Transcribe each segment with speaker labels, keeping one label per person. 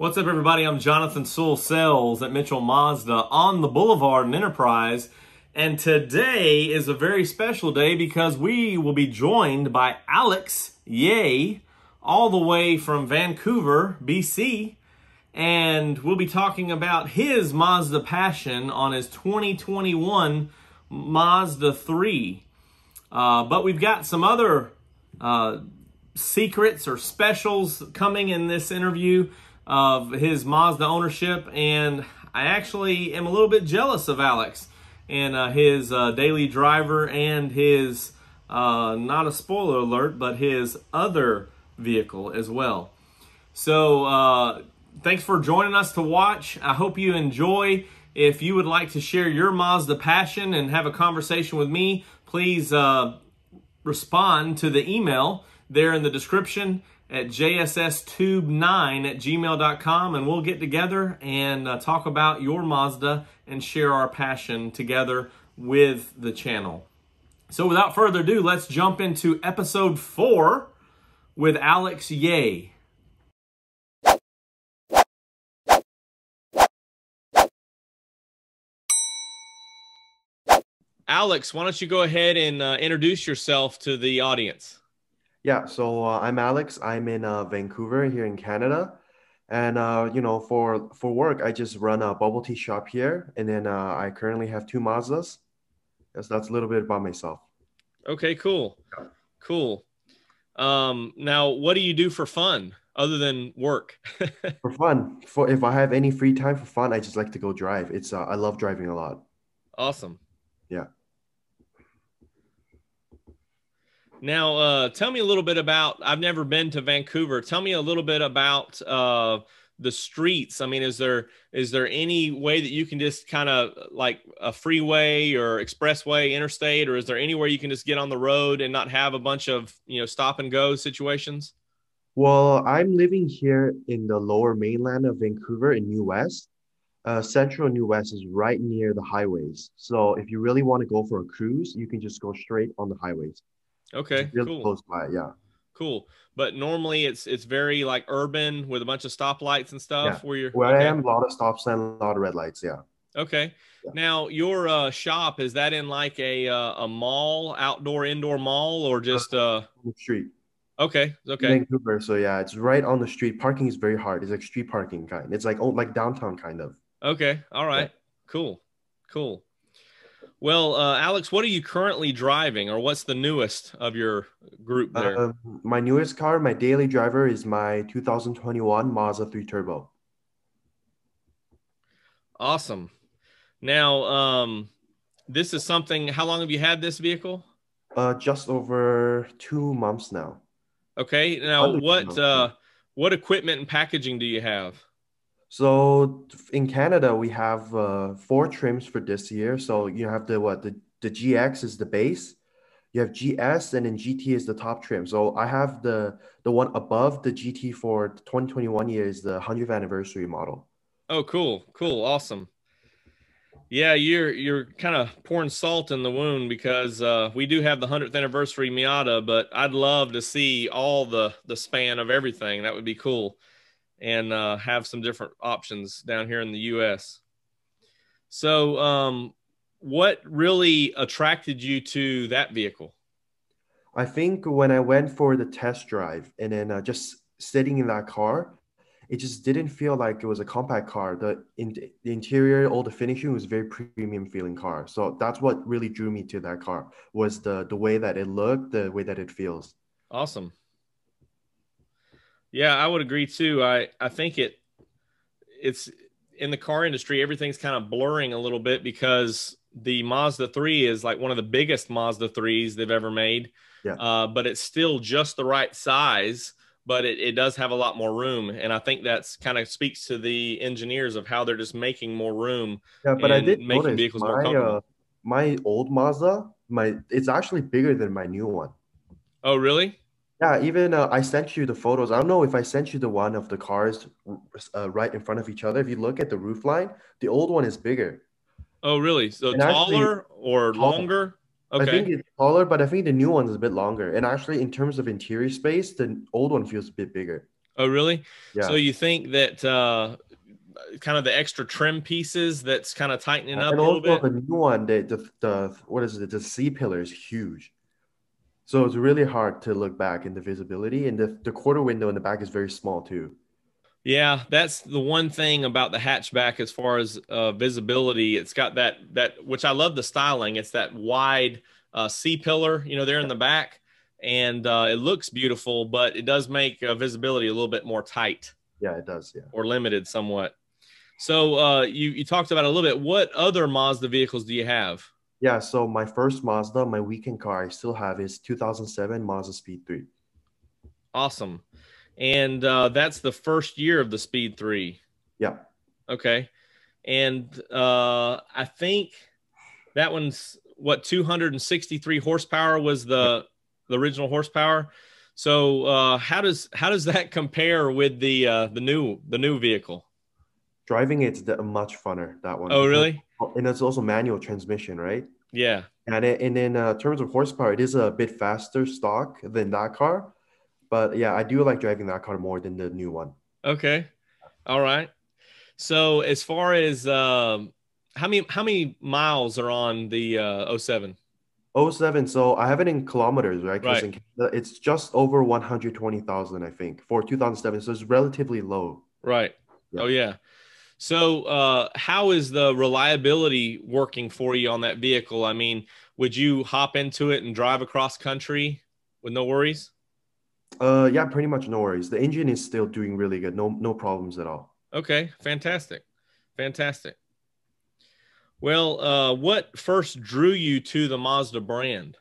Speaker 1: What's up, everybody? I'm Jonathan Sewell Sales at Mitchell Mazda on the Boulevard in Enterprise. And today is a very special day because we will be joined by Alex Yeh all the way from Vancouver, BC. And we'll be talking about his Mazda Passion on his 2021 Mazda 3. But we've got some other secrets or specials coming in this interview of his Mazda ownership, and I actually am a little bit jealous of Alex and his daily driver and his, not a spoiler alert, but his other vehicle as well. So thanks for joining us to watch. I hope you enjoy. If you would like to share your Mazda Passion and have a conversation with me, please respond to the email there in the description at jssTube9@gmail.com, and we'll get together and talk about your Mazda and share our passion together with the channel. So without further ado, let's jump into episode 4 with Alex Yeh. Alex, why don't you go ahead and introduce yourself to the audience?
Speaker 2: Yeah, so I'm Alex. I'm in Vancouver here in Canada. And, for work, I just run a bubble tea shop here. And then I currently have 2 Mazdas. Yes, that's a little bit about myself.
Speaker 1: Okay, cool. Cool. Now, what do you do for fun other than work?
Speaker 2: For fun, if I have any free time for fun, I just like to go drive. I love driving a lot.
Speaker 1: Awesome.
Speaker 2: Yeah.
Speaker 1: Now, tell me a little bit about, I've never been to Vancouver. Tell me a little bit about the streets. I mean, is there any way that you can just kind of like a freeway or expressway, interstate, or is there anywhere you can just get on the road and not have a bunch of, stop and go situations?
Speaker 2: Well, I'm living here in the lower mainland of Vancouver in New West. Central New West is right near the highways. So if you really want to go for a cruise, you can just go straight on the highways.
Speaker 1: Okay,
Speaker 2: it's really
Speaker 1: cool.
Speaker 2: Close by, yeah.
Speaker 1: Cool. But normally it's very like urban with a bunch of stoplights and stuff
Speaker 2: Yeah.
Speaker 1: where
Speaker 2: I am, a lot of stop signs, a lot of red lights, yeah.
Speaker 1: Okay.
Speaker 2: Yeah.
Speaker 1: Now, your shop, is that in like a mall, outdoor, indoor mall, or just
Speaker 2: on the street?
Speaker 1: Okay. Okay.
Speaker 2: Vancouver, so yeah, it's right on the street. Parking is very hard. It's like street parking kind. It's like downtown kind of.
Speaker 1: Okay. All right.
Speaker 2: Yeah.
Speaker 1: Cool. Cool. Well, Alex, what are you currently driving, or what's the newest of your group there?
Speaker 2: My newest car, my daily driver, is my 2021 Mazda 3 Turbo.
Speaker 1: Awesome. Now, this is something, how long have you had this vehicle?
Speaker 2: Just over 2 months now.
Speaker 1: Okay. Now, what equipment and packaging do you have?
Speaker 2: So in Canada, we have 4 trims for this year. So you have the GX is the base. You have GS, and then GT is the top trim. So I have the one above the GT for the 2021 year is the 100th anniversary model.
Speaker 1: Oh, cool. Cool. Awesome. Yeah, you're kind of pouring salt in the wound because we do have the 100th anniversary Miata, but I'd love to see all the span of everything. That would be cool. And have some different options down here in the U.S. So what really attracted you to that vehicle?
Speaker 2: I think when I went for the test drive and then just sitting in that car, it just didn't feel like it was a compact car. The interior, all the finishing was very premium feeling car. So that's what really drew me to that car, was the way that it looked, the way that it feels.
Speaker 1: Awesome. Yeah, I would agree too. I think it's in the car industry, everything's kind of blurring a little bit because the Mazda 3 is like one of the biggest Mazda 3s they've ever made.
Speaker 2: Yeah.
Speaker 1: But it's still just the right size, but it does have a lot more room. And I think that's kind of speaks to the engineers of how they're just making more room.
Speaker 2: Yeah, but I did
Speaker 1: making
Speaker 2: notice
Speaker 1: vehicles more comfortable.
Speaker 2: My old Mazda, it's actually bigger than my new one.
Speaker 1: Oh, really?
Speaker 2: Yeah, even I sent you the photos. I don't know if I sent you the one of the cars right in front of each other. If you look at the roof line, the old one is bigger.
Speaker 1: Oh, really? So
Speaker 2: And actually,
Speaker 1: taller or
Speaker 2: taller.
Speaker 1: longer?
Speaker 2: I think
Speaker 1: Okay.
Speaker 2: it's taller, but I think the new one is a bit longer. And actually, in terms of interior space, the old one feels a bit bigger.
Speaker 1: Oh, really? So
Speaker 2: Yeah.
Speaker 1: you think that kind of the extra trim pieces that's kind of tightening up
Speaker 2: And
Speaker 1: a little
Speaker 2: also
Speaker 1: bit?
Speaker 2: the new one, the what is it? The C pillar is huge. So it's really hard to look back in the visibility, and the quarter window in the back is very small too.
Speaker 1: Yeah, that's the one thing about the hatchback as far as visibility. It's got that which I love the styling. It's that wide C pillar, there in the back, and it looks beautiful, but it does make visibility a little bit more tight
Speaker 2: Yeah, it does. Yeah.
Speaker 1: or limited somewhat. So you talked about it a little bit. What other Mazda vehicles do you have?
Speaker 2: Yeah, so my first Mazda, my weekend car I still have is 2007 Mazda Speed 3.
Speaker 1: Awesome. And that's the first year of the Speed 3.
Speaker 2: Yeah.
Speaker 1: Okay. And I think that one's what 263 horsepower was the original horsepower. So how does that compare with the new vehicle?
Speaker 2: Driving it's much funner, that one,
Speaker 1: Oh,
Speaker 2: because
Speaker 1: really?
Speaker 2: and it's also manual transmission, right?
Speaker 1: Yeah.
Speaker 2: And in terms of horsepower, it is a bit faster stock than that car. But yeah, I do like driving that car more than the new one.
Speaker 1: Okay. All right. So as far as how many miles are on the '07?
Speaker 2: Oh seven, so I have it in kilometers, right? Because
Speaker 1: Right.
Speaker 2: in Canada, it's just over 120,000, I think, for 2007. So it's relatively low.
Speaker 1: Right.
Speaker 2: Yeah.
Speaker 1: Oh, yeah. So, how is the reliability working for you on that vehicle? I mean, would you hop into it and drive across country with no worries?
Speaker 2: Yeah, pretty much no worries. The engine is still doing really good. No problems at all.
Speaker 1: Okay, fantastic. Fantastic. Well, what first drew you to the Mazda brand?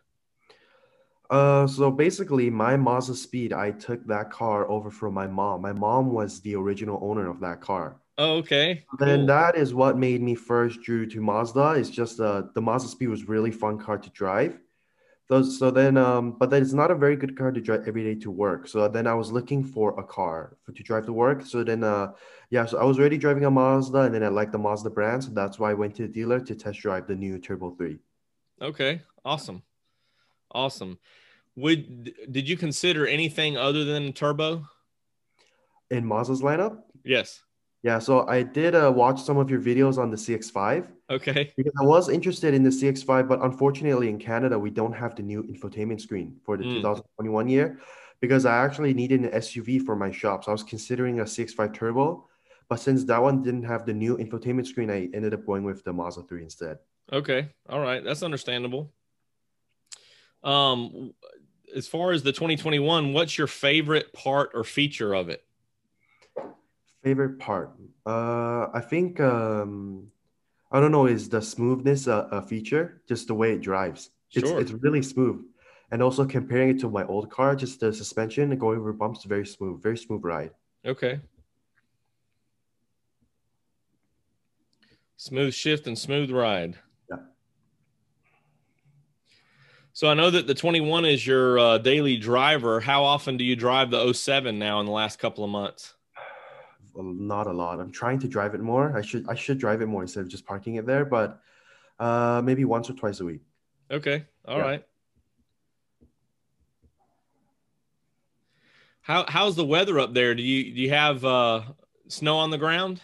Speaker 2: So basically, my Mazda Speed, I took that car over from my mom. My mom was the original owner of that car.
Speaker 1: Oh, okay,
Speaker 2: Then
Speaker 1: cool.
Speaker 2: that is what made me first drew to Mazda. It's just the Mazda Speed was really fun car to drive. But then it's not a very good car to drive every day to work. So then I was looking for a car to drive to work. Yeah, so I was already driving a Mazda, and then I liked the Mazda brand, so that's why I went to the dealer to test drive the new Turbo 3
Speaker 1: Okay, awesome. Awesome. Did you consider anything other than turbo?
Speaker 2: in Mazda's lineup.
Speaker 1: Yes.
Speaker 2: Yeah, so I did watch some of your videos on the CX-5
Speaker 1: Okay.
Speaker 2: because I was interested in the CX-5, but unfortunately in Canada we don't have the new infotainment screen for the
Speaker 1: Mm,
Speaker 2: 2021 year because I actually needed an SUV for my shop. So I was considering a CX-5 Turbo, but since that one didn't have the new infotainment screen, I ended up going with the Mazda 3 instead.
Speaker 1: okay. All right. That's understandable. Um, as far as the 2021, what's your favorite part or feature of it?
Speaker 2: Favorite part? I think I don't know, is the smoothness a feature? Just the way it drives. It's
Speaker 1: Sure.
Speaker 2: really smooth. And also comparing it to my old car, just the suspension and going over bumps, very smooth ride.
Speaker 1: Okay. Smooth shift and smooth ride.
Speaker 2: Yeah.
Speaker 1: So I know that the 21 is your daily driver. How often do you drive the '07 now in the last couple of months?
Speaker 2: Well, not a lot. I'm trying to drive it more. I should drive it more instead of just parking it there, but maybe once or twice a week.
Speaker 1: Okay. All
Speaker 2: Yeah.
Speaker 1: right. How's the weather up there? Do you have snow on the ground?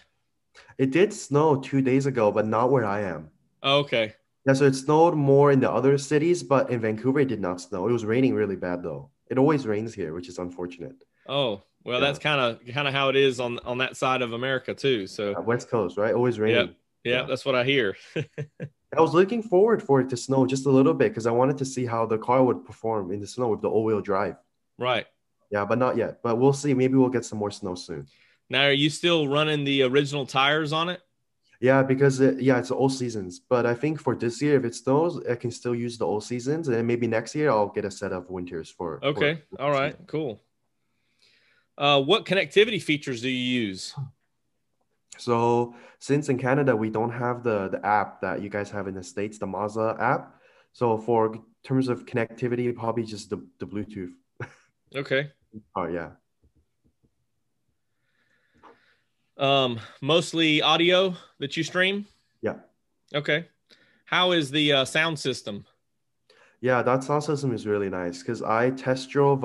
Speaker 2: It did snow 2 days ago, but not where I am.
Speaker 1: Oh, okay.
Speaker 2: Yeah, so it snowed more in the other cities, but in Vancouver it did not snow. It was raining really bad though. It always rains here, which is unfortunate.
Speaker 1: Oh, well,
Speaker 2: Yeah.
Speaker 1: that's kind of how it is on that side of America too. So,
Speaker 2: West Coast, right? Always
Speaker 1: yep.
Speaker 2: raining.
Speaker 1: Yep,
Speaker 2: Yeah.
Speaker 1: that's what I hear.
Speaker 2: I was looking forward for it to snow just a little bit because I wanted to see how the car would perform in the snow with the all-wheel drive.
Speaker 1: Right.
Speaker 2: Yeah, but not yet. But we'll see. Maybe we'll get some more snow soon.
Speaker 1: Now, are you still running the original tires on it?
Speaker 2: Yeah, because it's all seasons. But I think for this year, if it snows, I can still use the all seasons, and then maybe next year I'll get a set of winters for
Speaker 1: Okay. All right.
Speaker 2: season.
Speaker 1: Cool. What connectivity features do you use?
Speaker 2: So since in Canada we don't have the app that you guys have in the States, the Mazda app. So for terms of connectivity, probably just the Bluetooth.
Speaker 1: Okay.
Speaker 2: Oh yeah.
Speaker 1: Mostly audio that you stream?
Speaker 2: Yeah.
Speaker 1: Okay. How is the sound system?
Speaker 2: Yeah, that sound system is really nice because I test drove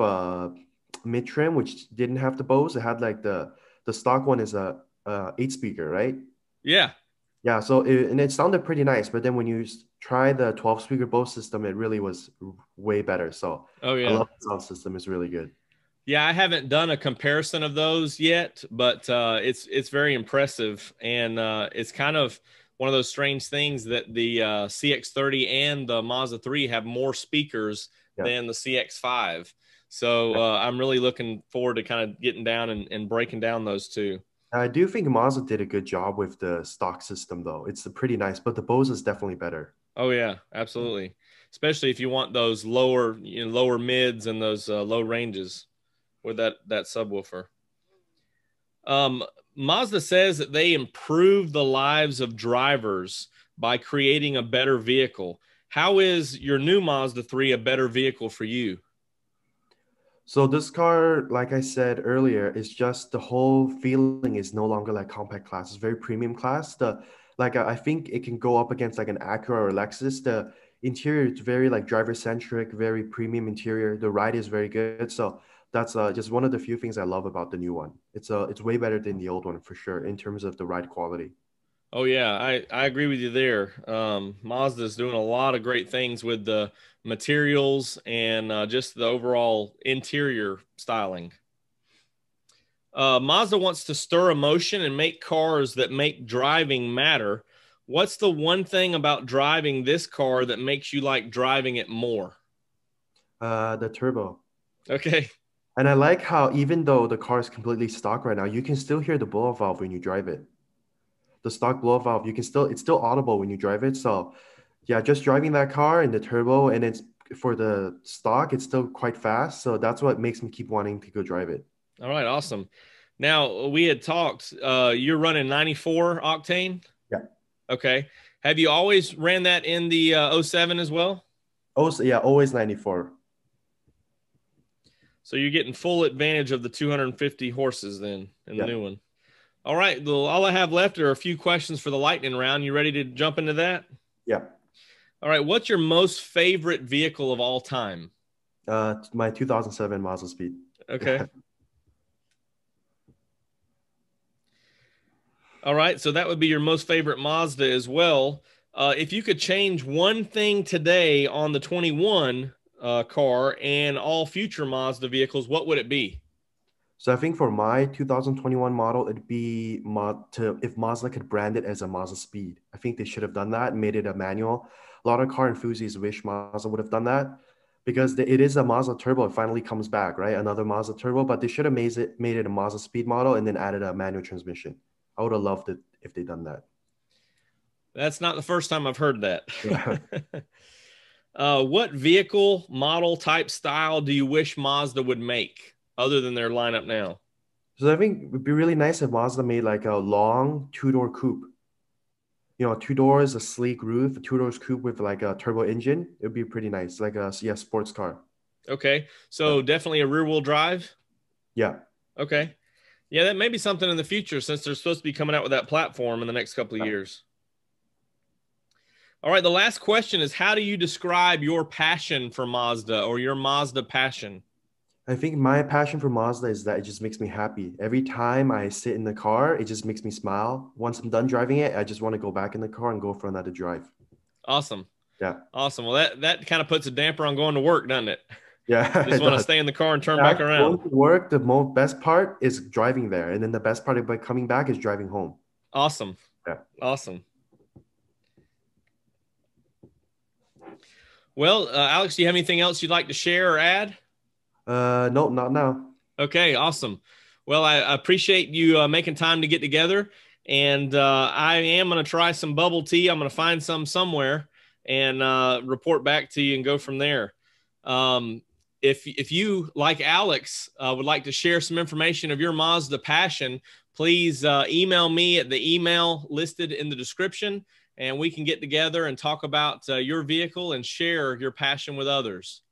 Speaker 2: mid trim, which didn't have the Bose. It had like the stock one is a 8 speaker, right?
Speaker 1: Yeah.
Speaker 2: Yeah, so and it sounded pretty nice, but then when you try the 12 speaker Bose system, it really was way better. So
Speaker 1: Oh,
Speaker 2: I
Speaker 1: yeah.
Speaker 2: love the sound system; it's really good.
Speaker 1: Yeah, I haven't done a comparison of those yet, but it's very impressive, and it's kind of one of those strange things that the CX-30 and the Mazda 3 have more speakers
Speaker 2: Yeah,
Speaker 1: than the CX-5. So I'm really looking forward to kind of getting down and breaking down those two.
Speaker 2: I do think Mazda did a good job with the stock system, though. It's pretty nice, but the Bose is definitely better.
Speaker 1: Oh yeah, absolutely. Especially if you want those lower, lower mids and those low ranges with that subwoofer. Um, Mazda says that they improve the lives of drivers by creating a better vehicle. How is your new Mazda 3 a better vehicle for you?
Speaker 2: So this car, like I said earlier, is just the whole feeling is no longer like compact class. It's very premium class. I think it can go up against like an Acura or Lexus. The interior is very like driver centric, very premium interior. The ride is very good. So that's just one of the few things I love about the new one. It's way better than the old one for sure in terms of the ride quality.
Speaker 1: Oh yeah, I agree with you there. Mazda's doing a lot of great things with the materials and just the overall interior styling. Mazda wants to stir emotion and make cars that make driving matter. What's the one thing about driving this car that makes you like driving it more?
Speaker 2: The turbo.
Speaker 1: Okay.
Speaker 2: And I like how even though the car is completely stock right now, you can still hear the blow valve when you drive it. The stock blow valve, it's still audible when you drive it. So yeah, just driving that car in the turbo and it's for the stock, it's still quite fast. So that's what makes me keep wanting to go drive it.
Speaker 1: All right. Awesome. Now we had talked, you're running 94 octane.
Speaker 2: Yeah.
Speaker 1: Okay. Have you always ran that in the '07 as well?
Speaker 2: Also, yeah, always 94.
Speaker 1: So you're getting full advantage of the 250 horses then in the
Speaker 2: Yeah.
Speaker 1: new one. All right. Well, all I have left are a few questions for the lightning round. You ready to jump into that?
Speaker 2: Yeah.
Speaker 1: All right. What's your most favorite vehicle of all time?
Speaker 2: My 2007 Mazda Speed.
Speaker 1: Okay. All right. So that would be your most favorite Mazda as well. If you could change one thing today on the 21 car and all future Mazda vehicles, what would it be?
Speaker 2: So I think for my 2021 model, it'd be if Mazda could brand it as a Mazda Speed. I think they should have done that, made it a manual. A lot of car enthusiasts wish Mazda would have done that because it is a Mazda turbo. It finally comes back, right? Another Mazda turbo, but they should have made it a Mazda Speed model and then added a manual transmission. I would have loved it if they done that.
Speaker 1: That's not the first time I've heard that.
Speaker 2: Yeah.
Speaker 1: What vehicle, model, type, style do you wish Mazda would make other than their lineup now?
Speaker 2: So I think it would be really nice if Mazda made like a long two-door coupe. You know, two doors, a sleek roof, a two-doors coupe with like a turbo engine. It would be pretty nice, like a sports car.
Speaker 1: Okay, so definitely a rear-wheel drive?
Speaker 2: Yeah.
Speaker 1: Okay. Yeah, that may be something in the future since they're supposed to be coming out with that platform in the next couple of years. All right, the last question is, how do you describe your passion for Mazda or your Mazda passion?
Speaker 2: I think my passion for Mazda is that it just makes me happy. Every time I sit in the car, it just makes me smile. Once I'm done driving it, I just want to go back in the car and go for another drive.
Speaker 1: Awesome.
Speaker 2: Yeah.
Speaker 1: Awesome. Well, that kind of puts a damper on going to work, doesn't it?
Speaker 2: Yeah.
Speaker 1: Just want to stay in the car and turn back around.
Speaker 2: Going to work, the best part is driving there. And then the best part of coming back is driving home.
Speaker 1: Awesome.
Speaker 2: Yeah.
Speaker 1: Awesome. Well, Alex, do you have anything else you'd like to share or add?
Speaker 2: No, not now.
Speaker 1: Okay, awesome. Well, I appreciate you making time to get together. And I am going to try some bubble tea. I'm going to find some somewhere and report back to you and go from there. If you, like Alex, would like to share some information of your Mazda Passion, please email me at the email listed in the description, and we can get together and talk about your vehicle and share your passion with others.